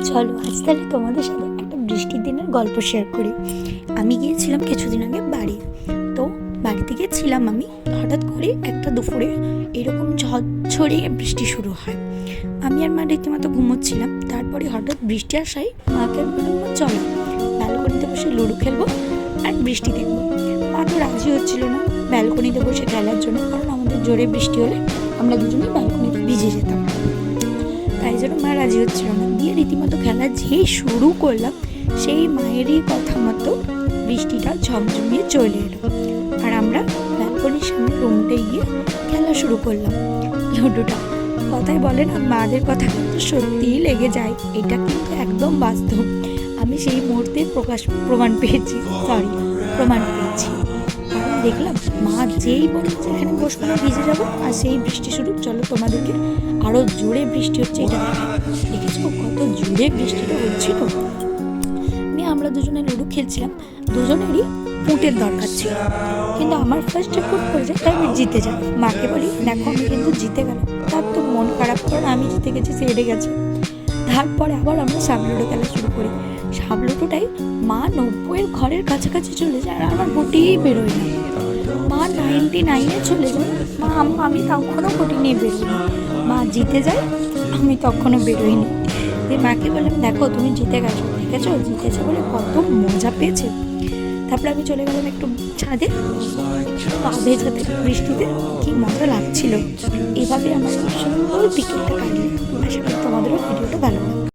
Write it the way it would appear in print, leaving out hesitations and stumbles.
চলো আজ তাহলে তোমাদের সাথে একটা বৃষ্টির দিনের গল্প শেয়ার করি। আমি গিয়েছিলাম কিছুদিন আগে বাড়ি। তো বাড়িতে গিয়েছিলাম আমি, হঠাৎ করে একটা দুপুরে এরকম ঝড়ঝড়িয়ে বৃষ্টি শুরু হয়। আমি আর মা রীতিমতো ঘুমোচ্ছিলাম। তারপরে হঠাৎ বৃষ্টি আসায় মাকে বললাম, চলো ব্যালকনিতে বসে লুডো খেলবো আর বৃষ্টি দেখবো। মা তো রাজি হচ্ছিল না ব্যালকনিতে বসে খেলার জন্য, কারণ আমাদের জোরে বৃষ্টি হলে আমরা দুজনেই ব্যালকনিতে ভিজে যেতাম। তাই জন্য মা রাজি হচ্ছিল না। দিয়ে রীতিমতো খেলা যেই শুরু করলাম, সেই মায়েরই কথা মতো বৃষ্টিটা ঝমঝমিয়ে চলে এলো। আর আমরা ব্যালকনির সামনে রুমটায় গিয়ে খেলা শুরু করলাম লুডোটা। কথাই বলে না, মাদের কথা কিন্তু সত্যিই লেগে যায়। এটা কিন্তু একদম বাস্তব। আমি সেই মুহূর্তে প্রমাণ পেয়েছি। কারণ দেখলাম মা যেই বলে এখানে বসবো না, ভিজে যাবো, আর সেই বৃষ্টি শুরু। চলো তোমাদেরকে আরো জোরে বৃষ্টি হচ্ছে এটা দেখেছো কত জোরে বৃষ্টিটা হচ্ছিল। আমরা দুজনে লুডো খেলছিলাম, দুজনেরই পুঁটের দরকার ছিল, কিন্তু আমার ফার্স্টে পুঁট পড়ে যায়, তাই আমি জিতে যাই। মাকে বলি, দেখো আমি কিন্তু জিতে গেলাম। তার তো মন খারাপ, কারণ আমি জিতে গেছি, সে হেরে গেছে। তারপরে আবার আমরা সাবলুডো খেলা শুরু করি। সাবলুডোটাই মা 90-এর ঘরের কাছাকাছি চলে যায়, আর আমার গুটিই বেরোয় না। মা 99-এ চলে যায়, আমি তখনও গুটি নিয়ে বেরোই। মা জিতে যায়, আমি তখনও বেরোইনি। দিয়ে মাকে বললাম, দেখো তুমি জিতে গেছো, দেখেছো জিতেছে বলে কত মজা পেয়েছে। তারপরে আমি চলে গেলাম একটু ছাদে, পা ভেজাতে বৃষ্টিতে, কি মজা লাগছিল। এভাবে আমার সুন্দর বিকেলটা কাটিয়ে। আশা করি তোমাদেরও ভিডিওটা ভালো লাগবে।